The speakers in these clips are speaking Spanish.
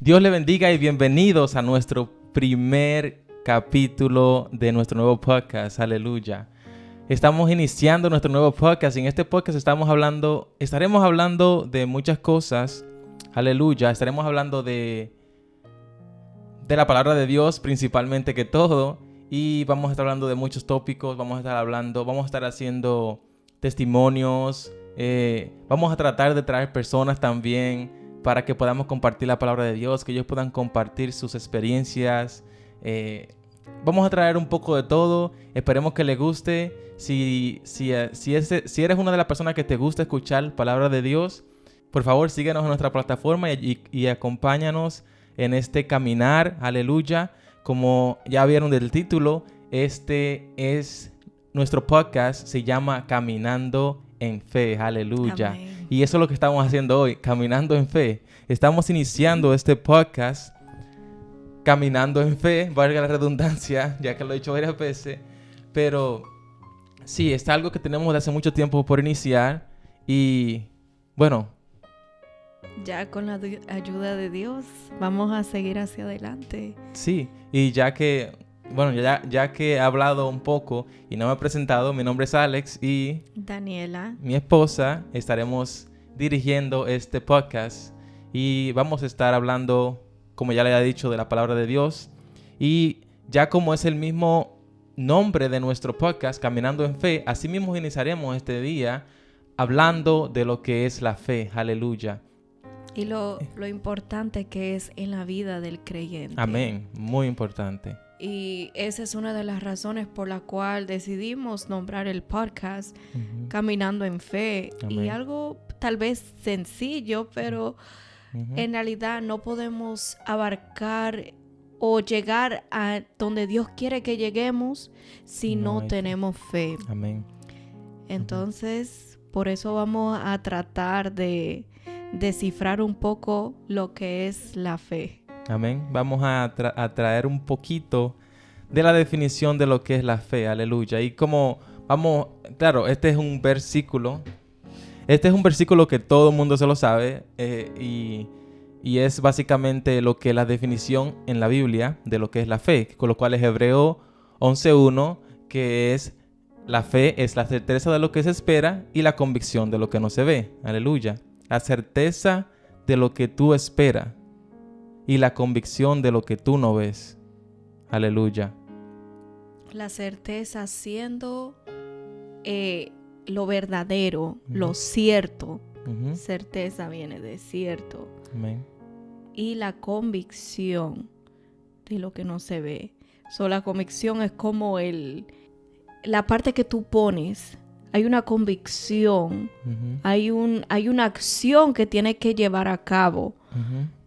Dios le bendiga y bienvenidos a nuestro primer capítulo de nuestro nuevo podcast. Aleluya. Estamos iniciando nuestro nuevo podcast y en este podcast estaremos hablando de muchas cosas. Aleluya. Estaremos hablando de la palabra de Dios principalmente que todo. Y vamos a estar hablando de muchos tópicos. Vamos a estar haciendo testimonios. Vamos a tratar de traer personas también para que podamos compartir la palabra de Dios, que ellos puedan compartir sus experiencias. Vamos a traer un poco de todo. Esperemos que les guste. Si eres una de las personas que te gusta escuchar palabra de Dios, por favor síguenos en nuestra plataforma y acompáñanos en este caminar. Aleluya. Como ya vieron del título, este es nuestro podcast. Se llama Caminando en Fe. Aleluya. Amén. Y eso es lo que estamos haciendo hoy, Caminando en Fe. Estamos iniciando este podcast Caminando en Fe, valga la redundancia, ya que lo he dicho varias veces. Pero sí, es algo que tenemos de hace mucho tiempo por iniciar. Y bueno, Ya con la ayuda de Dios vamos a seguir hacia adelante. sí. Y ya que he hablado un poco y no me he presentado, mi nombre es Alex y Daniela. mi esposa estaremos dirigiendo este podcast y vamos a estar hablando, como ya le he dicho, de la palabra de Dios. Y ya como es el mismo nombre de nuestro podcast, Caminando en Fe, así mismo iniciaremos este día hablando de lo que es la fe. Aleluya. Y lo importante que es en la vida del creyente. Amén. Muy importante. Y esa es una de las razones por la cual decidimos nombrar el podcast Caminando en Fe. Amén. Y algo tal vez sencillo, pero en realidad no podemos abarcar o llegar a donde Dios quiere que lleguemos si no tenemos fe. Amén. Entonces, por eso vamos a tratar de descifrar un poco lo que es la fe. Amén. Vamos a traer un poquito de la definición de lo que es la fe. Aleluya. Y claro, este es un versículo que todo el mundo se lo sabe. Y es básicamente lo que la definición en la Biblia de lo que es la fe. Con lo cual es Hebreo 11:1, que es la fe es la certeza de lo que se espera y la convicción de lo que no se ve. Aleluya. La certeza de lo que tú esperas y la convicción de lo que tú no ves. Aleluya. La certeza siendo lo verdadero, lo cierto. Certeza viene de cierto. Amén. Y la convicción de lo que no se ve. La convicción es como la parte que tú pones. Hay una convicción, hay una acción que tienes que llevar a cabo.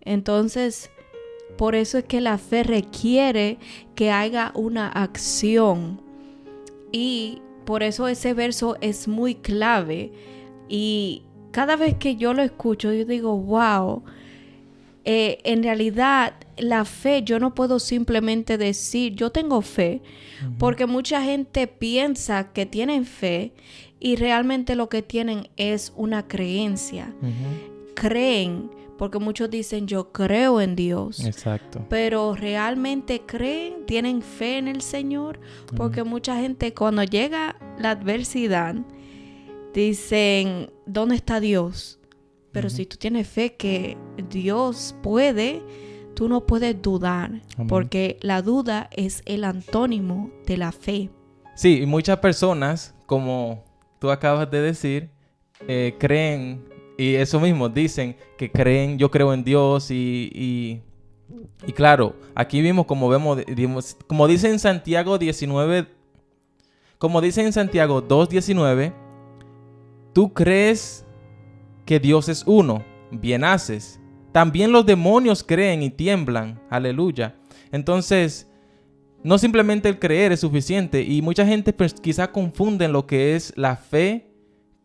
Entonces, por eso es que la fe requiere que haya una acción. Y por eso ese verso es muy clave. Y cada vez que yo lo escucho, yo digo, wow. En realidad, la fe, yo no puedo simplemente decir, yo tengo fe, porque mucha gente piensa que tienen fe y realmente lo que tienen es una creencia. Creen, porque muchos dicen, yo creo en Dios. Exacto. Pero realmente creen, tienen fe en el Señor, porque mucha gente cuando llega la adversidad, dicen, ¿dónde está Dios? Pero si tú tienes fe que Dios puede, tú no puedes dudar. Amén. Porque la duda es el antónimo de la fe. Sí, y muchas personas, como tú acabas de decir, creen, y eso mismo, dicen que creen, yo creo en Dios y claro, aquí vimos como dice en Santiago 19, como dice en Santiago 2:19, tú crees que Dios es uno, bien haces. También los demonios creen y tiemblan. Aleluya. Entonces, no simplemente el creer es suficiente. Y mucha gente pues, quizá confunden lo que es la fe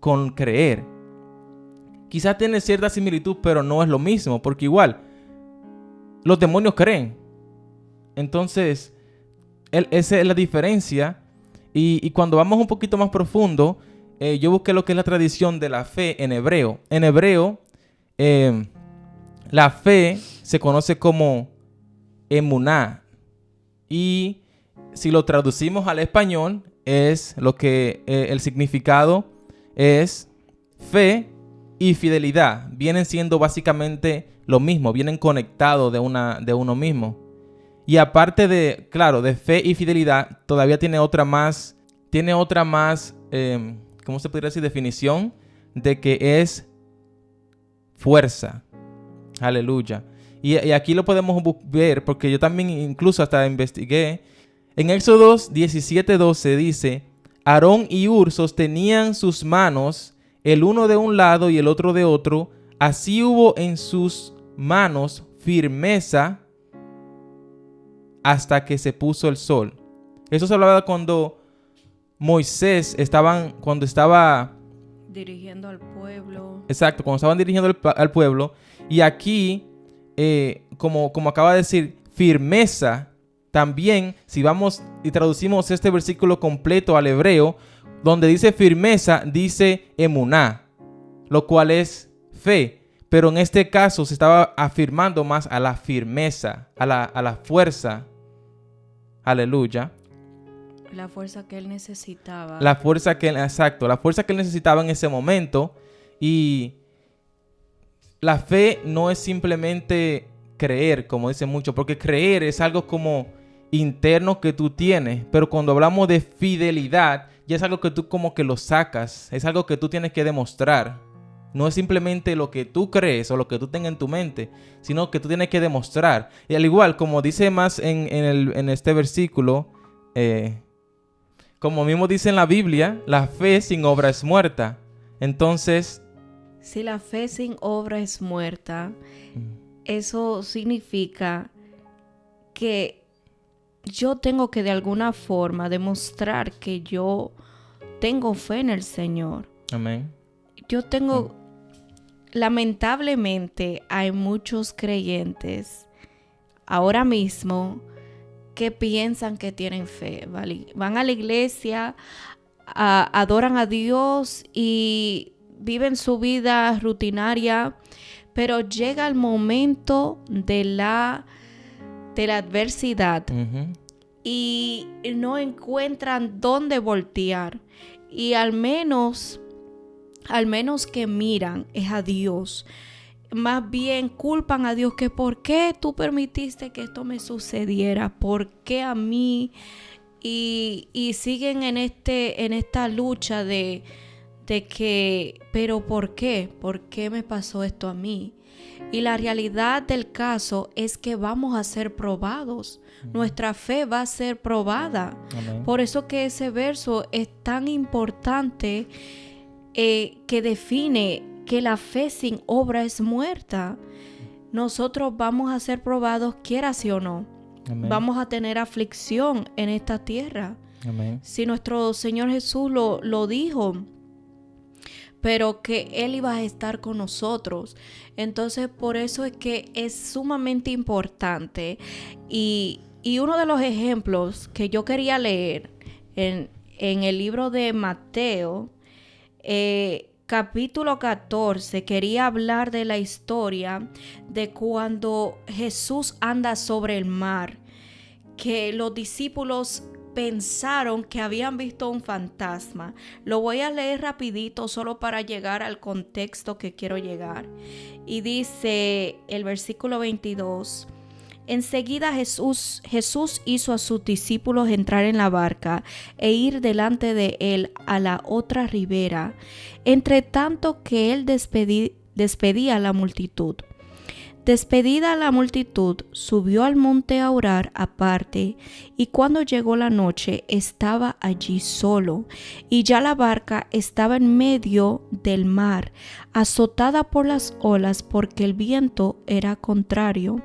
con creer. Quizá tiene cierta similitud, pero no es lo mismo. Porque igual, los demonios creen. Entonces, esa es la diferencia. Y cuando vamos un poquito más profundo, yo busqué lo que es la tradición de la fe en hebreo. En hebreo, La fe se conoce como emuná. Y si lo traducimos al español, es lo que el significado es fe y fidelidad. Vienen siendo básicamente lo mismo, vienen conectados de uno mismo. Y aparte de, claro, de fe y fidelidad, todavía tiene otra más, ¿cómo se podría decir? Definición de que es fuerza. Aleluya. Y aquí lo podemos ver, porque yo también incluso hasta investigué. En Éxodo 17:12 dice, Aarón y Hur sostenían sus manos, el uno de un lado y el otro de otro. Así hubo en sus manos firmeza hasta que se puso el sol. Eso se hablaba cuando Moisés estaba dirigiendo al pueblo. Exacto, cuando estaban dirigiendo al pueblo. Y aquí, como acaba de decir, firmeza. También, si vamos y traducimos este versículo completo al hebreo, donde dice firmeza, dice emuná, lo cual es fe. Pero en este caso se estaba afirmando más a la firmeza, a la fuerza. Aleluya. La fuerza que él necesitaba. La fuerza que él necesitaba en ese momento. Y la fe no es simplemente creer, como dicen muchos, porque creer es algo como interno que tú tienes, pero cuando hablamos de fidelidad, ya es algo que tú como que lo sacas, es algo que tú tienes que demostrar. No es simplemente lo que tú crees o lo que tú tengas en tu mente, sino que tú tienes que demostrar. Y al igual, como dice más en este versículo, como mismo dice en la Biblia, la fe sin obra es muerta. Entonces, si la fe sin obra es muerta, eso significa que yo tengo que de alguna forma demostrar que yo tengo fe en el Señor. amén. Yo tengo, lamentablemente, hay muchos creyentes ahora mismo que piensan que tienen fe, ¿vale? Van a la iglesia, adoran a Dios y viven su vida rutinaria, pero llega el momento de la adversidad y no encuentran dónde voltear. Y al menos que miran es a Dios. Más bien culpan a Dios que ¿por qué tú permitiste que esto me sucediera? ¿Por qué a mí? Y siguen en esta lucha de que, ¿pero por qué? ¿Por qué me pasó esto a mí? Y la realidad del caso es que vamos a ser probados. Nuestra fe va a ser probada. Amén. Por eso que ese verso es tan importante, que define que la fe sin obra es muerta. Nosotros vamos a ser probados, quiera sí o no. Amén. Vamos a tener aflicción en esta tierra. Amén. Si nuestro Señor Jesús lo dijo, pero que Él iba a estar con nosotros. Entonces, por eso es que es sumamente importante. Y uno de los ejemplos que yo quería leer en el libro de Mateo, capítulo 14, quería hablar de la historia de cuando Jesús anda sobre el mar, que los discípulos pensaron que habían visto un fantasma. Lo voy a leer rapidito solo para llegar al contexto que quiero llegar. Y dice el versículo 22: Enseguida Jesús hizo a sus discípulos entrar en la barca e ir delante de él a la otra ribera, entre tanto que él despedía a la multitud. Despedida la multitud, subió al monte a orar aparte, y cuando llegó la noche estaba allí solo, y ya la barca estaba en medio del mar, azotada por las olas porque el viento era contrario.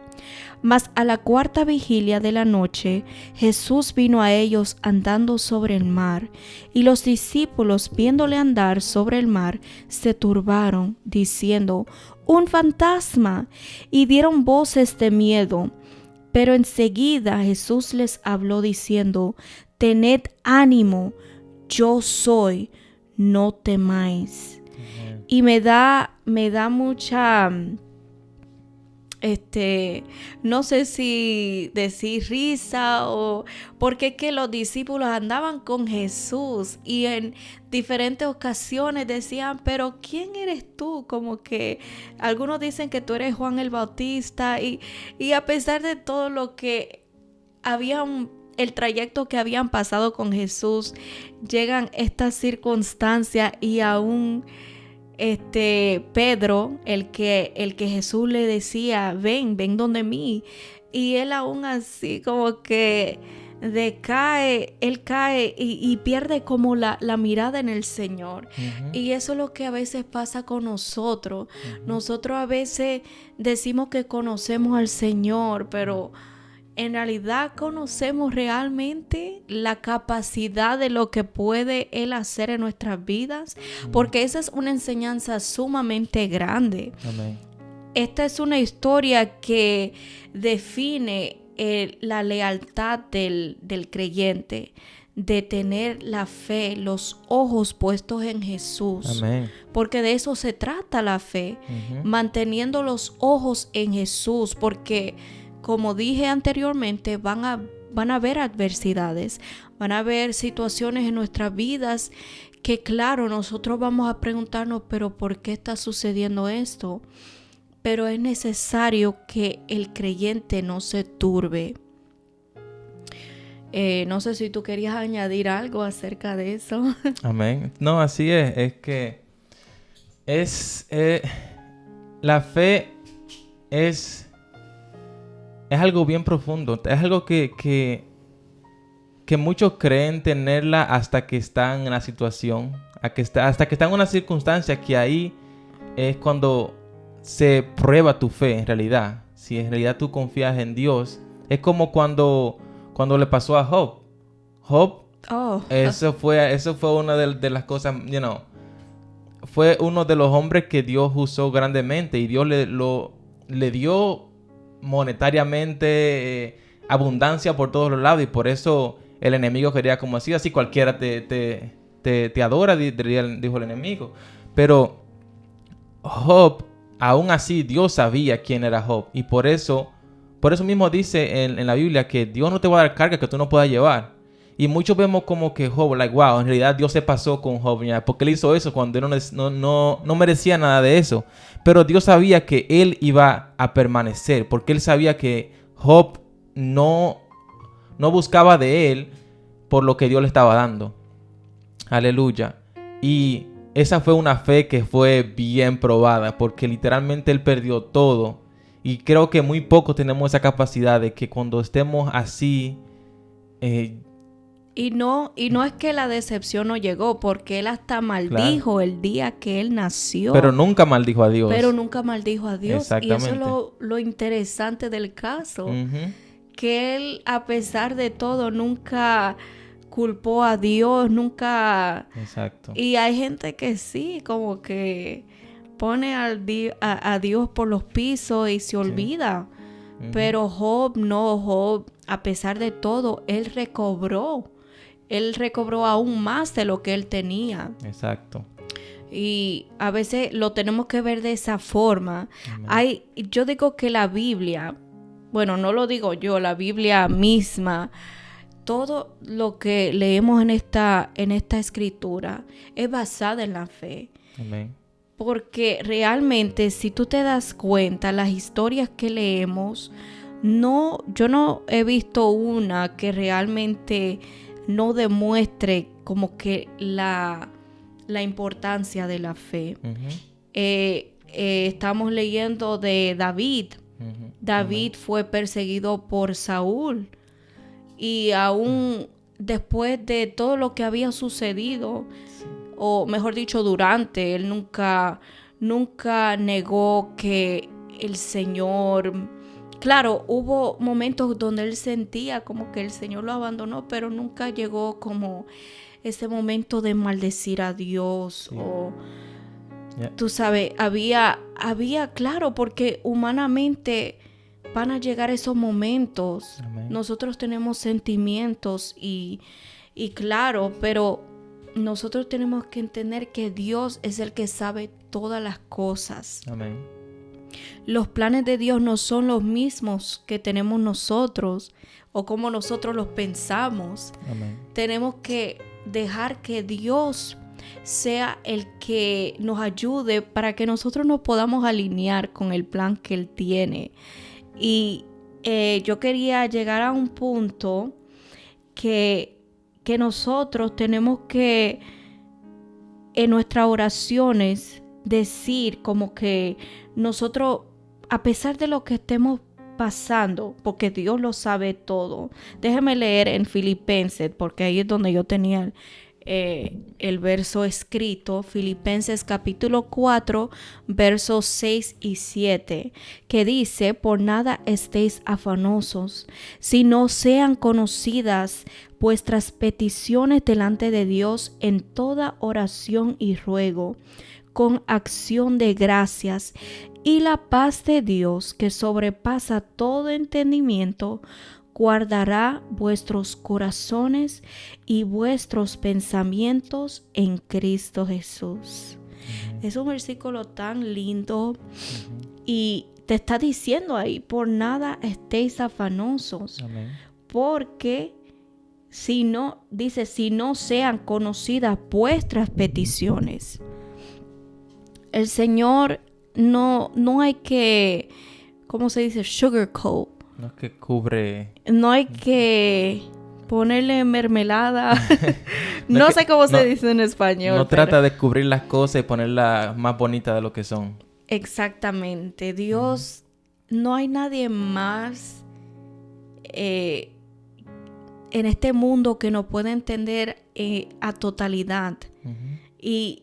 Mas a la cuarta vigilia de la noche, Jesús vino a ellos andando sobre el mar, y los discípulos, viéndole andar sobre el mar, se turbaron, diciendo: ¡Un fantasma! Y dieron voces de miedo. Pero enseguida Jesús les habló diciendo: Tened ánimo, yo soy, no temáis. Y me da mucha no sé si decir risa o porque es que los discípulos andaban con Jesús y en diferentes ocasiones decían, pero ¿quién eres tú? Como que algunos dicen que tú eres Juan el Bautista y a pesar de todo lo que el trayecto que habían pasado con Jesús, llegan estas circunstancias y aún Pedro, el que Jesús le decía, ven donde mí, y él aún así como que él cae y pierde como la mirada en el Señor. Y eso es lo que a veces pasa con nosotros. Nosotros a veces decimos que conocemos al Señor, pero en realidad conocemos realmente la capacidad de lo que puede Él hacer en nuestras vidas, porque esa es una enseñanza sumamente grande. Amén. Esta es una historia que define la lealtad del creyente, de tener la fe, los ojos puestos en Jesús. Amén. Porque de eso se trata la fe, manteniendo los ojos en Jesús, porque como dije anteriormente, van a haber adversidades, van a haber situaciones en nuestras vidas que claro, nosotros vamos a preguntarnos, pero ¿por qué está sucediendo esto? Pero es necesario que el creyente no se turbe. No sé si tú querías añadir algo acerca de eso. Amén. No, así es. Es que la fe es algo bien profundo. Es algo que muchos creen tenerla hasta que están en la situación, hasta que están en una circunstancia que ahí es cuando se prueba tu fe en realidad. Si en realidad tú confías en Dios. Es como cuando le pasó a Job. Eso fue una de las cosas, fue uno de los hombres que Dios usó grandemente y Dios le dio monetariamente abundancia por todos los lados y por eso el enemigo quería como así cualquiera te adora, dijo el enemigo. Pero Job, aún así Dios sabía quién era Job y por eso mismo dice en la Biblia que Dios no te va a dar carga que tú no puedas llevar. Y muchos vemos como que Job, wow, en realidad Dios se pasó con Job, porque él hizo eso cuando él no merecía nada de eso. Pero Dios sabía que él iba a permanecer, porque él sabía que Job no buscaba de él por lo que Dios le estaba dando. Aleluya. Y esa fue una fe que fue bien probada, porque literalmente él perdió todo. Y creo que muy pocos tenemos esa capacidad de que cuando estemos así... Y no es que la decepción no llegó, porque él hasta maldijo el día que él nació. Pero nunca maldijo a Dios. Y eso es lo interesante del caso. Que él, a pesar de todo, nunca culpó a Dios, nunca... Exacto. Y hay gente que sí, como que pone a Dios por los pisos y se olvida. Pero Job no, Job, a pesar de todo, él recobró aún más de lo que él tenía. Exacto. Y a veces lo tenemos que ver de esa forma. Yo digo que la Biblia, bueno, no lo digo yo, la Biblia misma, todo lo que leemos en esta escritura es basada en la fe. Amén. Porque realmente, si tú te das cuenta, las historias que leemos, yo no he visto una que realmente no demuestre como que la importancia de la fe. Estamos leyendo de David. David fue perseguido por Saúl y aún después de todo lo que había sucedido, o mejor dicho, durante, él nunca negó que el Señor... Claro, hubo momentos donde él sentía como que el Señor lo abandonó, pero nunca llegó como ese momento de maldecir a Dios. Sí. Tú sabes, había, claro, porque humanamente van a llegar esos momentos. Amén. Nosotros tenemos sentimientos y claro, pero nosotros tenemos que entender que Dios es el que sabe todas las cosas. Amén. Los planes de Dios no son los mismos que tenemos nosotros o como nosotros los pensamos. Amén. Tenemos que dejar que Dios sea el que nos ayude para que nosotros nos podamos alinear con el plan que Él tiene. Y yo quería llegar a un punto que nosotros tenemos que en nuestras oraciones decir como que nosotros, a pesar de lo que estemos pasando, porque Dios lo sabe todo. Déjeme leer en Filipenses, porque ahí es donde yo tenía el verso escrito, Filipenses capítulo 4, versos 6 y 7, que dice: por nada estéis afanosos, sino sean conocidas vuestras peticiones delante de Dios en toda oración y ruego, con acción de gracias, y la paz de Dios, que sobrepasa todo entendimiento, guardará vuestros corazones y vuestros pensamientos en Cristo Jesús. Es un versículo tan lindo y te está diciendo ahí: por nada estéis afanosos. Amén. Porque si no sean conocidas vuestras peticiones. El Señor no hay que, ¿cómo se dice? Sugarcoat. No es que cubre. No hay que ponerle mermelada. No sé cómo se dice en español. No trata de cubrir las cosas y ponerlas más bonitas de lo que son. Exactamente. Dios, no hay nadie más en este mundo que nos pueda entender a totalidad. Y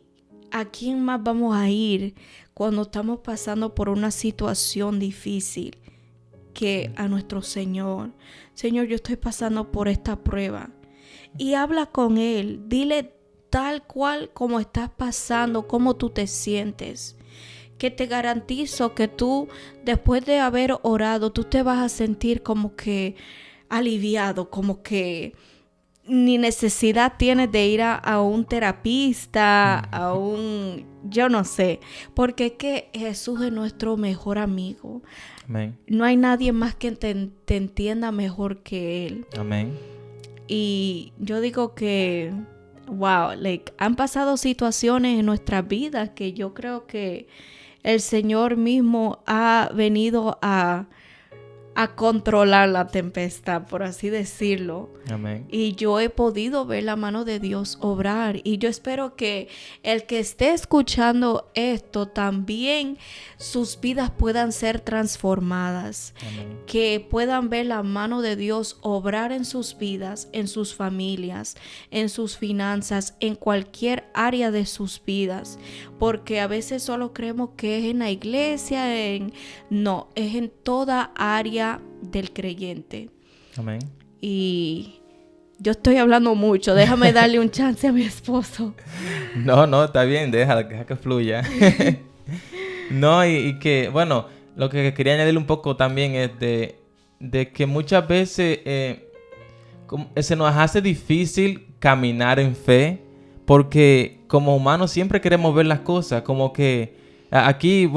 ¿a quién más vamos a ir cuando estamos pasando por una situación difícil que a nuestro Señor? Señor, yo estoy pasando por esta prueba. Y habla con Él. Dile tal cual como estás pasando, cómo tú te sientes. Que te garantizo que tú, después de haber orado, tú te vas a sentir como que aliviado, como que ni necesidad tienes de ir a un terapista, yo no sé, porque es que Jesús es nuestro mejor amigo. Amén. No hay nadie más que te entienda mejor que Él. Amén. Y yo digo que, wow, han pasado situaciones en nuestras vidas que yo creo que el Señor mismo ha venido a controlar la tempestad, por así decirlo. Amén. Y yo he podido ver la mano de Dios obrar. Y yo espero que el que esté escuchando esto también sus vidas puedan ser transformadas. Amén. Que puedan ver la mano de Dios obrar en sus vidas, en sus familias, en sus finanzas, en cualquier área de sus vidas. Porque a veces solo creemos que es en la iglesia, no, es en toda área del creyente. Amén. Y yo estoy hablando mucho, déjame darle un chance a mi esposo. No, está bien, deja que fluya. No, y que, bueno, lo que quería añadirle un poco también es de que muchas veces se nos hace difícil caminar en fe, porque como humanos siempre queremos ver las cosas, como que aquí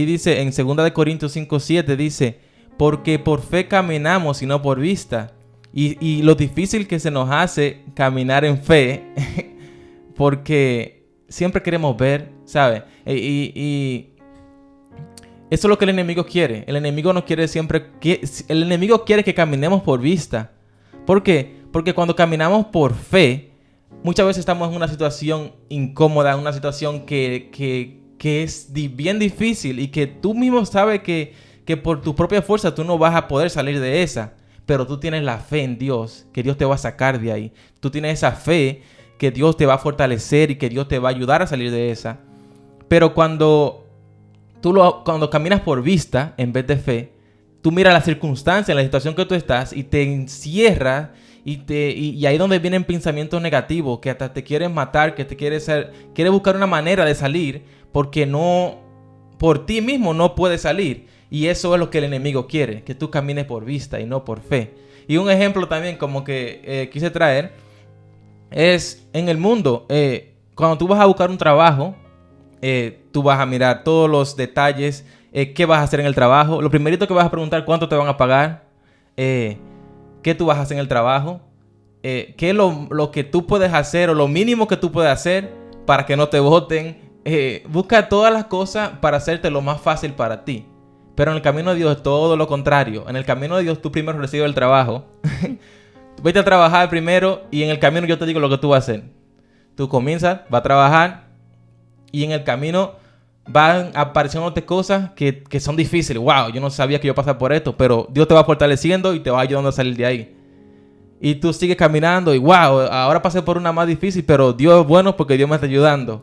dice en 2 Corintios 5:7 dice: porque por fe caminamos y no por vista. Y lo difícil que se nos hace caminar en fe, porque siempre queremos ver, ¿sabes? Y eso es lo que el enemigo quiere. El enemigo no quiere el enemigo quiere que caminemos por vista. ¿Por qué? Porque cuando caminamos por fe, muchas veces estamos en una situación incómoda, una situación que es bien difícil y que tú mismo sabes que por tu propia fuerza tú no vas a poder salir de esa. Pero tú tienes la fe en Dios, que Dios te va a sacar de ahí. Tú tienes esa fe que Dios te va a fortalecer y que Dios te va a ayudar a salir de esa. Pero cuando caminas por vista en vez de fe, tú miras la circunstancia, la situación que tú estás y te encierras y ahí es donde vienen pensamientos negativos que hasta te quieren matar, que te quieres buscar una manera de salir porque por ti mismo no puedes salir. Y eso es lo que el enemigo quiere, que tú camines por vista y no por fe. Y un ejemplo también como que quise traer es en el mundo. Cuando tú vas a buscar un trabajo, tú vas a mirar todos los detalles qué vas a hacer en el trabajo. Lo primerito que vas a preguntar, ¿cuánto te van a pagar? ¿Qué tú vas a hacer en el trabajo? ¿Qué es lo que tú puedes hacer o lo mínimo que tú puedes hacer para que no te voten? Busca todas las cosas para hacerte lo más fácil para ti. Pero en el camino de Dios es todo lo contrario. En el camino de Dios tú primero recibes el trabajo. Vete a trabajar primero y en el camino yo te digo lo que tú vas a hacer. Tú comienzas, vas a trabajar y en el camino van apareciéndote cosas que son difíciles. Wow, yo no sabía que yo pasaba por esto, pero Dios te va fortaleciendo y te va ayudando a salir de ahí. Y tú sigues caminando y wow, ahora pasé por una más difícil, pero Dios es bueno porque Dios me está ayudando.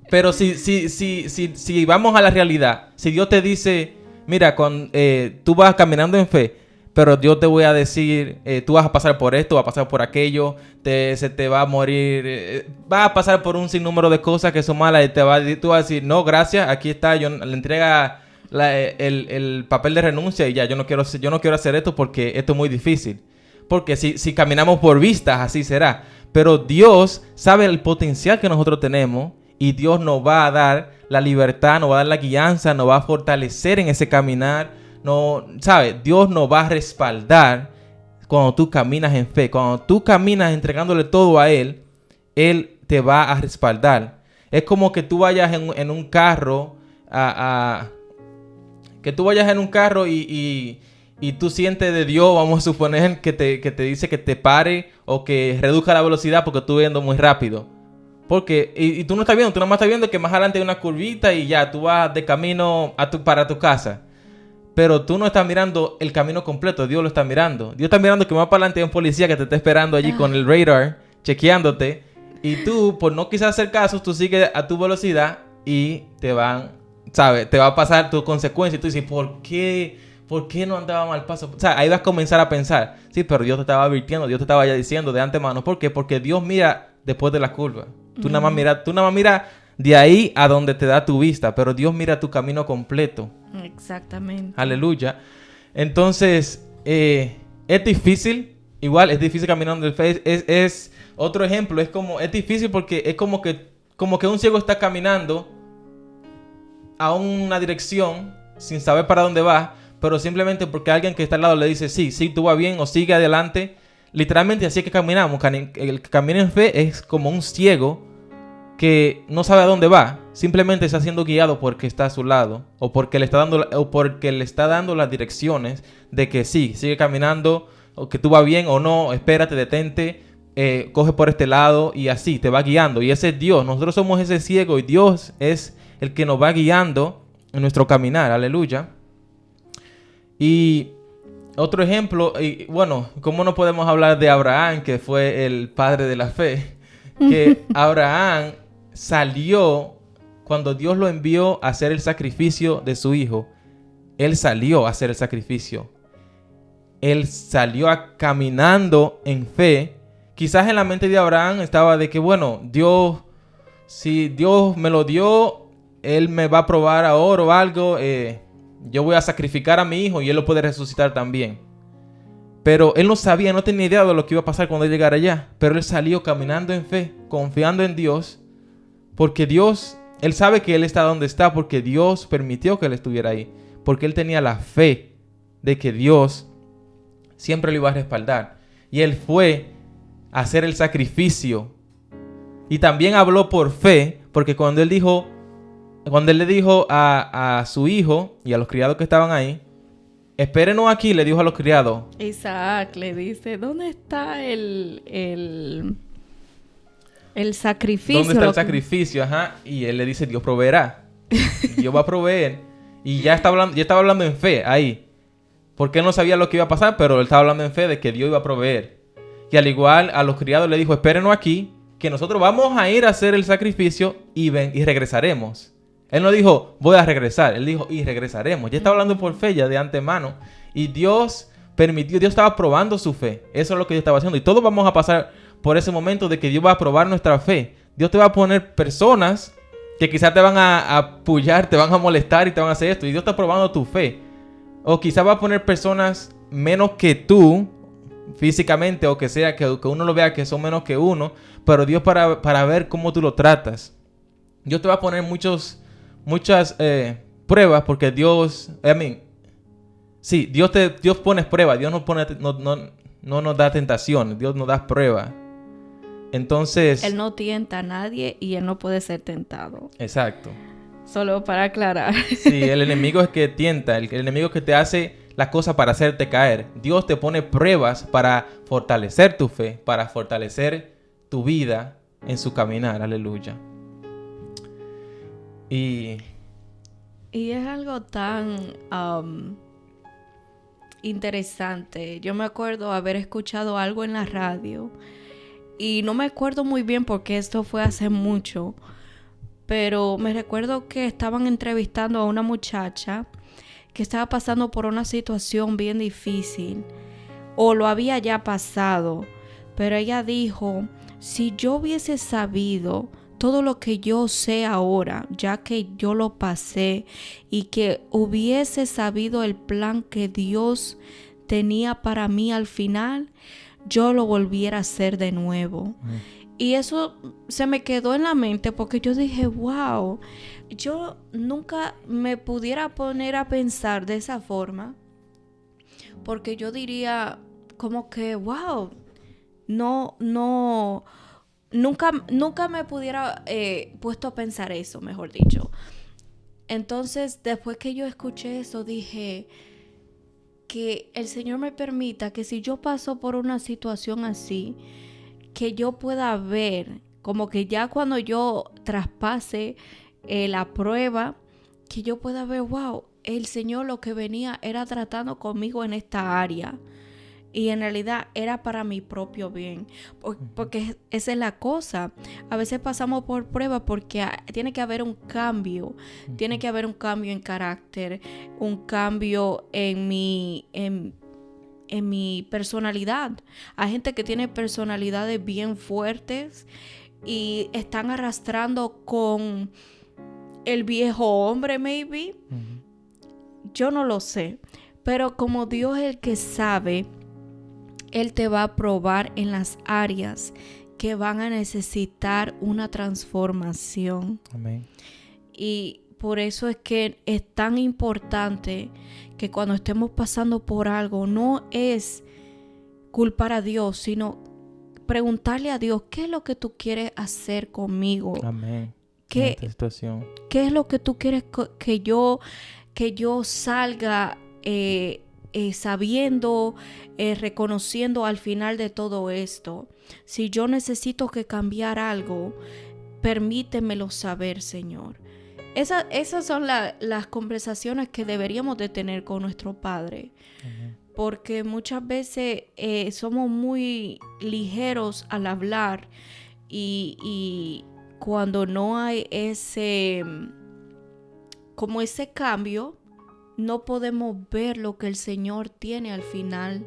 Pero si vamos a la realidad, si Dios te dice, mira, tú vas caminando en fe, pero Dios te voy a decir, tú vas a pasar por esto, vas a pasar por aquello, se te va a morir, vas a pasar por un sinnúmero de cosas que son malas y tú vas a decir, no, gracias, aquí está, yo le entrega el papel de renuncia y ya, yo no quiero hacer esto porque esto es muy difícil. Porque si caminamos por vistas, así será. Pero Dios sabe el potencial que nosotros tenemos y Dios nos va a dar la libertad, nos va a dar la guianza, nos va a fortalecer en ese caminar. No, ¿sabes? Dios nos va a respaldar cuando tú caminas en fe. Cuando tú caminas entregándole todo a Él, Él te va a respaldar. Es como que tú vayas en un carro que tú vayas en un carro y tú sientes de Dios, vamos a suponer que te dice que te pare o que reduzca la velocidad porque tú vas yendo muy rápido. Porque, y tú no estás viendo, tú nada más estás viendo que más adelante hay una curvita y ya, tú vas de camino para tu casa. Pero tú no estás mirando el camino completo, Dios lo está mirando. Dios está mirando que más para adelante hay un policía que te está esperando allí con el radar, chequeándote. Y tú, por no quizás hacer caso, tú sigues a tu velocidad y te va a pasar tu consecuencia. Y tú dices, ¿por qué no andaba mal paso? O sea, ahí vas a comenzar a pensar, sí, pero Dios te estaba advirtiendo, Dios te estaba ya diciendo de antemano. ¿Por qué? Porque Dios mira después de la curva. Tú nada más mira de ahí a donde te da tu vista, pero Dios mira tu camino completo. Exactamente. Aleluya. Entonces, es difícil. Igual, es difícil caminando el fe. Es otro ejemplo. Es difícil porque es como que un ciego está caminando a una dirección sin saber para dónde va, pero simplemente porque alguien que está al lado le dice, sí, tú vas bien o sigue adelante. Literalmente así es que caminamos. El que camina en fe es como un ciego que no sabe a dónde va, simplemente está siendo guiado porque está a su lado o porque le está dando las direcciones de que sí, sigue caminando, o que tú vas bien o no, espérate, detente, coge por este lado y así te va guiando. Y ese es Dios. Nosotros somos ese ciego y Dios es el que nos va guiando en nuestro caminar. Aleluya. Y otro ejemplo, y bueno, ¿cómo no podemos hablar de Abraham, que fue el padre de la fe? Que Abraham salió cuando Dios lo envió a hacer el sacrificio de su hijo. Él salió a hacer el sacrificio. Él salió caminando en fe. Quizás en la mente de Abraham estaba de que, bueno, Dios, si Dios me lo dio, Él me va a probar ahora o algo. Yo voy a sacrificar a mi hijo y Él lo puede resucitar también. Pero él no sabía, no tenía idea de lo que iba a pasar cuando él llegara allá. Pero él salió caminando en fe, confiando en Dios. Porque Dios, él sabe que él está donde está porque Dios permitió que él estuviera ahí. Porque él tenía la fe de que Dios siempre lo iba a respaldar. Y él fue a hacer el sacrificio. Y también habló por fe, porque cuando él le dijo a su hijo y a los criados que estaban ahí, espérenos aquí, le dijo a los criados. Isaac le dice, ¿dónde está el sacrificio? ¿Dónde está el sacrificio? Ajá. Y él le dice, Dios proveerá. Dios va a proveer. Y ya estaba hablando en fe ahí. Porque él no sabía lo que iba a pasar, pero él estaba hablando en fe de que Dios iba a proveer. Y al igual a los criados le dijo, espérenos aquí, que nosotros vamos a ir a hacer el sacrificio y regresaremos. Él no dijo, voy a regresar. Él dijo, y regresaremos. Ya estaba hablando por fe ya de antemano. Y Dios permitió, Dios estaba probando su fe. Eso es lo que Dios estaba haciendo. Y todos vamos a pasar por ese momento de que Dios va a probar nuestra fe. Dios te va a poner personas que quizás te van a apoyar, te van a molestar y te van a hacer esto. Y Dios está probando tu fe. O quizás va a poner personas menos que tú, físicamente, o que sea, que uno lo vea que son menos que uno. Pero Dios para ver cómo tú lo tratas. Dios te va a poner muchas pruebas porque Dios, sí, Dios pone pruebas, Dios no nos da tentación, Dios nos da pruebas. Entonces... Él no tienta a nadie y él no puede ser tentado. Exacto. Solo para aclarar. Sí, el enemigo es que tienta, el enemigo es que te hace las cosas para hacerte caer. Dios te pone pruebas para fortalecer tu fe, para fortalecer tu vida en su caminar. Aleluya. Y es algo tan interesante. Yo me acuerdo haber escuchado algo en la radio y no me acuerdo muy bien porque esto fue hace mucho, pero me recuerdo que estaban entrevistando a una muchacha que estaba pasando por una situación bien difícil o lo había ya pasado, pero ella dijo, si yo hubiese sabido todo lo que yo sé ahora, ya que yo lo pasé, y que hubiese sabido el plan que Dios tenía para mí al final, yo lo volviera a hacer de nuevo. Y eso se me quedó en la mente porque yo dije, wow, yo nunca me pudiera poner a pensar de esa forma, porque yo diría como que, wow, nunca me pudiera puesto a pensar eso, mejor dicho. Entonces, después que yo escuché eso, dije que el Señor me permita que si yo paso por una situación así, que yo pueda ver, como que ya cuando yo traspase la prueba, que yo pueda ver, wow, el Señor lo que venía era tratando conmigo en esta área. Y en realidad era para mi propio bien. Porque esa es la cosa. A veces pasamos por pruebas porque tiene que haber un cambio. Tiene que haber un cambio en carácter. Un cambio en mi personalidad. Hay gente que tiene personalidades bien fuertes y están arrastrando con el viejo hombre, maybe. Yo no lo sé. Pero como Dios es el que sabe, Él te va a probar en las áreas que van a necesitar una transformación. amén. Y por eso es que es tan importante que cuando estemos pasando por algo, no es culpar a Dios, sino preguntarle a Dios, ¿qué es lo que tú quieres hacer conmigo? Amén. ¿Qué es lo que tú quieres que yo salga sabiendo, reconociendo al final de todo esto? Si yo necesito que cambiar algo, permítemelo saber, Señor. Esas son las conversaciones que deberíamos de tener con nuestro Padre. Amén. Porque muchas veces somos muy ligeros al hablar y cuando no hay ese cambio, no podemos ver lo que el Señor tiene al final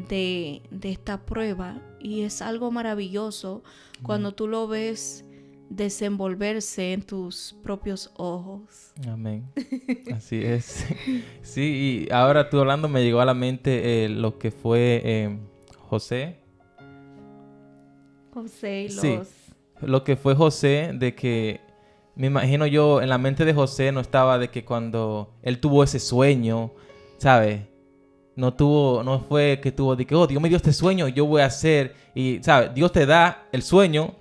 de esta prueba. Y es algo maravilloso cuando tú lo ves desenvolverse en tus propios ojos. Amén. Así es. Sí, y ahora tú hablando me llegó a la mente lo que fue José. José y Sí, lo que fue José, de que me imagino yo en la mente de José no estaba de que cuando él tuvo ese sueño, ¿sabes? No fue que tuvo de que, oh, Dios me dio este sueño, yo voy a hacer. Y, ¿sabes? Dios te da el sueño,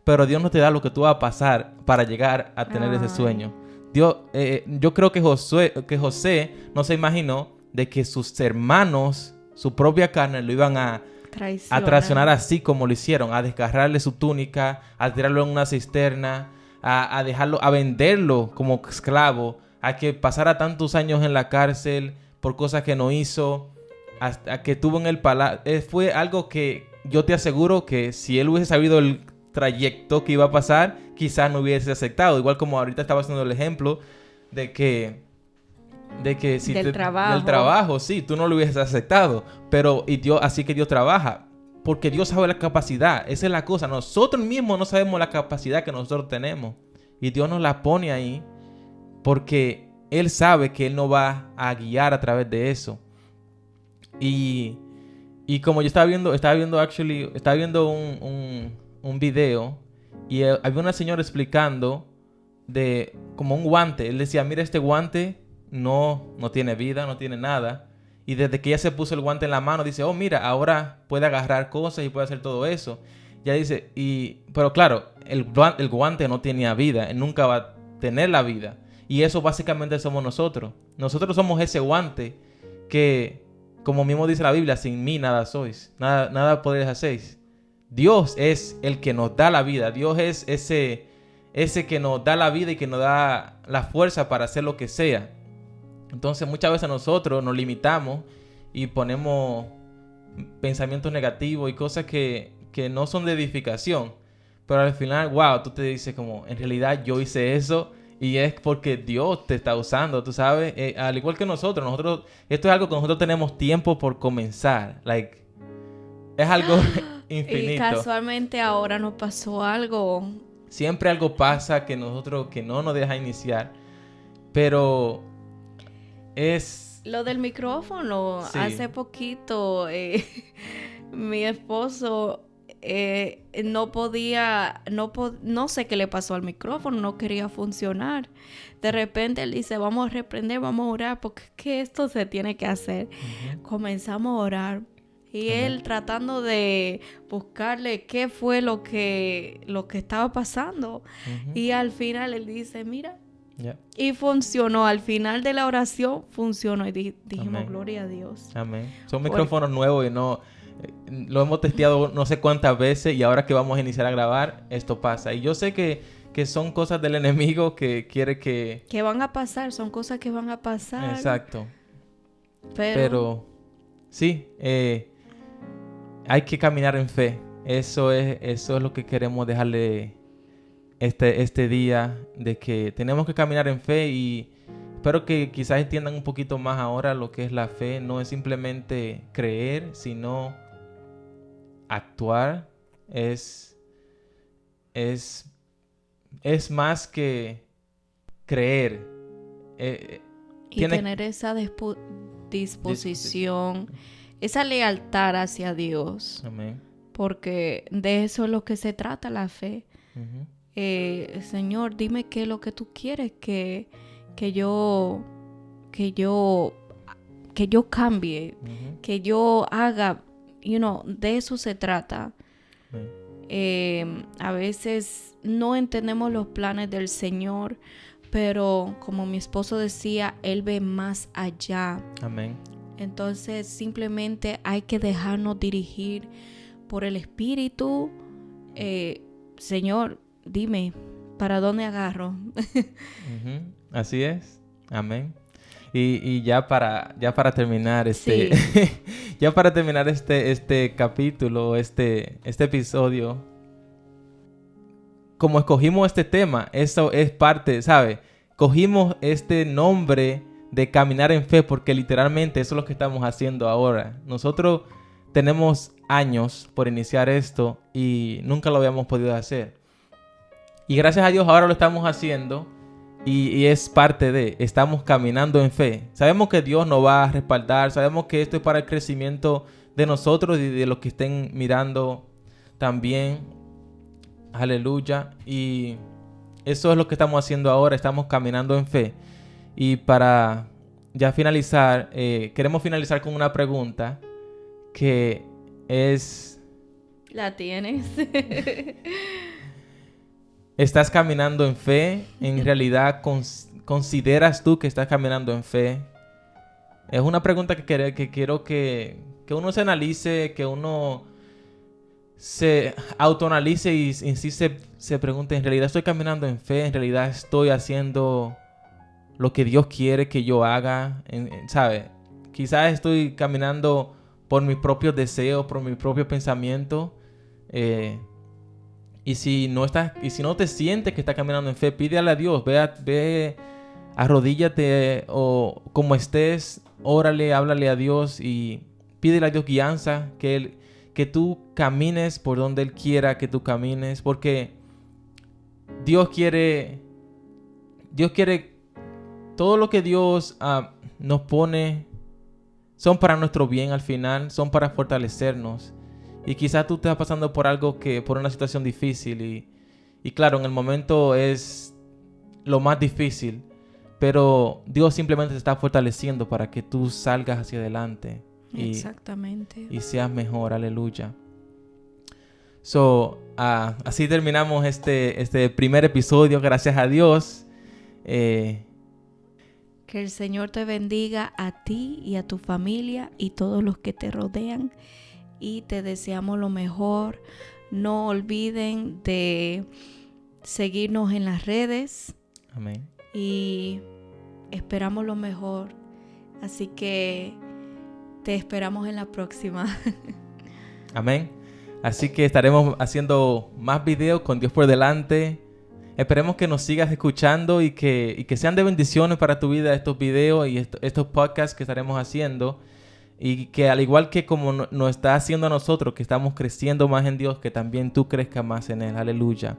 pero Dios no te da lo que tú vas a pasar para llegar a tener ese sueño. Dios, yo creo que José no se imaginó de que sus hermanos, su propia carne, lo iban a traicionar así como lo hicieron, a desgarrarle su túnica, a tirarlo en una cisterna, a dejarlo, a venderlo como esclavo, a que pasara tantos años en la cárcel por cosas que no hizo, hasta que tuvo en el palacio. Fue algo que yo te aseguro que si él hubiese sabido el trayecto que iba a pasar, quizás no hubiese aceptado. Igual como ahorita estaba haciendo el ejemplo de que si del trabajo, sí, tú no lo hubieses aceptado. Pero así que Dios trabaja. Porque Dios sabe la capacidad. Esa es la cosa. Nosotros mismos no sabemos la capacidad que nosotros tenemos. Y Dios nos la pone ahí porque Él sabe que Él nos va a guiar a través de eso. Y como yo estaba viendo un video y había una señora explicando de como un guante. Él decía, mira, este guante no tiene vida, no tiene nada. Y desde que ella se puso el guante en la mano, dice, oh, mira, ahora puede agarrar cosas y puede hacer todo eso. Ya dice, pero claro, el guante no tenía vida, él nunca va a tener la vida. Y eso básicamente somos nosotros. Nosotros somos ese guante que, como mismo dice la Biblia, sin mí nada sois, nada podréis hacer. Dios es el que nos da la vida. Dios es ese que nos da la vida y que nos da la fuerza para hacer lo que sea. Entonces muchas veces nosotros nos limitamos y ponemos pensamientos negativos y cosas que no son de edificación. Pero al final, wow, tú te dices como, en realidad yo hice eso y es porque Dios te está usando, tú sabes. Al igual que nosotros, esto es algo que nosotros tenemos tiempo por comenzar. Es algo infinito. Y casualmente ahora nos pasó algo. Siempre algo pasa que no nos deja iniciar. Pero es... Lo del micrófono, sí. Hace poquito mi esposo no podía, no sé qué le pasó al micrófono, no quería funcionar. De repente él dice, vamos a reprender, vamos a orar, porque es que esto se tiene que hacer. Uh-huh. Comenzamos a orar. Y él tratando de buscarle qué fue lo que estaba pasando. Uh-huh. Y al final él dice, mira. Yeah. Y funcionó. Al final de la oración funcionó. Y dijimos, gloria a Dios. Amén. Son micrófonos nuevos y lo hemos testeado no sé cuántas veces. Y ahora que vamos a iniciar a grabar, esto pasa. Y yo sé que son cosas del enemigo que quiere que van a pasar. Son cosas que van a pasar. Exacto. Pero sí, hay que caminar en fe. Eso es lo que queremos dejarle este día, de que tenemos que caminar en fe, y espero que quizás entiendan un poquito más ahora lo que es la fe. No es simplemente creer, sino actuar. Es más que creer. Y tener esa disposición, esa lealtad hacia Dios. Amén. Porque de eso es lo que se trata la fe. Uh-huh. Señor, dime qué es lo que tú quieres que yo cambie, uh-huh, que yo haga, de eso se trata. Uh-huh. A veces no entendemos los planes del Señor, pero como mi esposo decía, Él ve más allá. Amén. Entonces simplemente hay que dejarnos dirigir por el Espíritu. Señor, dime, ¿para dónde agarro? Uh-huh. Así es. Amén. Y ya para terminar sí. ya para terminar este capítulo, este episodio, como escogimos este tema, eso es parte, ¿sabe? Cogimos este nombre de caminar en fe porque literalmente eso es lo que estamos haciendo ahora. Nosotros tenemos años por iniciar esto y nunca lo habíamos podido hacer. Y gracias a Dios ahora lo estamos haciendo y es parte de, estamos caminando en fe. Sabemos que Dios nos va a respaldar, sabemos que esto es para el crecimiento de nosotros y de los que estén mirando también. Aleluya. Y eso es lo que estamos haciendo ahora, estamos caminando en fe. Y para ya finalizar, queremos finalizar con una pregunta que es... ¿La tienes? ¿Estás caminando en fe? ¿En realidad consideras tú que estás caminando en fe? Es una pregunta que quiero que uno se analice, que uno se autoanalice y sí se pregunte, ¿en realidad estoy caminando en fe? ¿En realidad estoy haciendo lo que Dios quiere que yo haga? ¿Sabe? Quizás estoy caminando por mis propios deseos, por mi propio pensamiento. Y si no te sientes que estás caminando en fe, pídele a Dios, ve, arrodíllate o como estés, órale, háblale a Dios y pídele a Dios guianza, que tú camines por donde Él quiera que tú camines, porque Dios quiere todo lo que Dios nos pone son para nuestro bien al final, son para fortalecernos. Y quizás tú estás pasando por una situación difícil y claro, en el momento es lo más difícil, pero Dios simplemente te está fortaleciendo para que tú salgas hacia adelante Exactamente. y seas mejor. Aleluya. Así terminamos este primer episodio, gracias a Dios. Que el Señor te bendiga a ti y a tu familia y todos los que te rodean, y te deseamos lo mejor. No olviden de seguirnos en las redes. Amén. Y esperamos lo mejor. Así que te esperamos en la próxima. Amén. Así que estaremos haciendo más videos con Dios por delante. Esperemos que nos sigas escuchando y que sean de bendiciones para tu vida estos videos y estos podcasts que estaremos haciendo. Y que al igual que como nos está haciendo a nosotros, que estamos creciendo más en Dios, que también tú crezcas más en Él. Aleluya.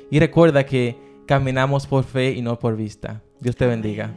Y recuerda que caminamos por fe y no por vista. Dios te bendiga.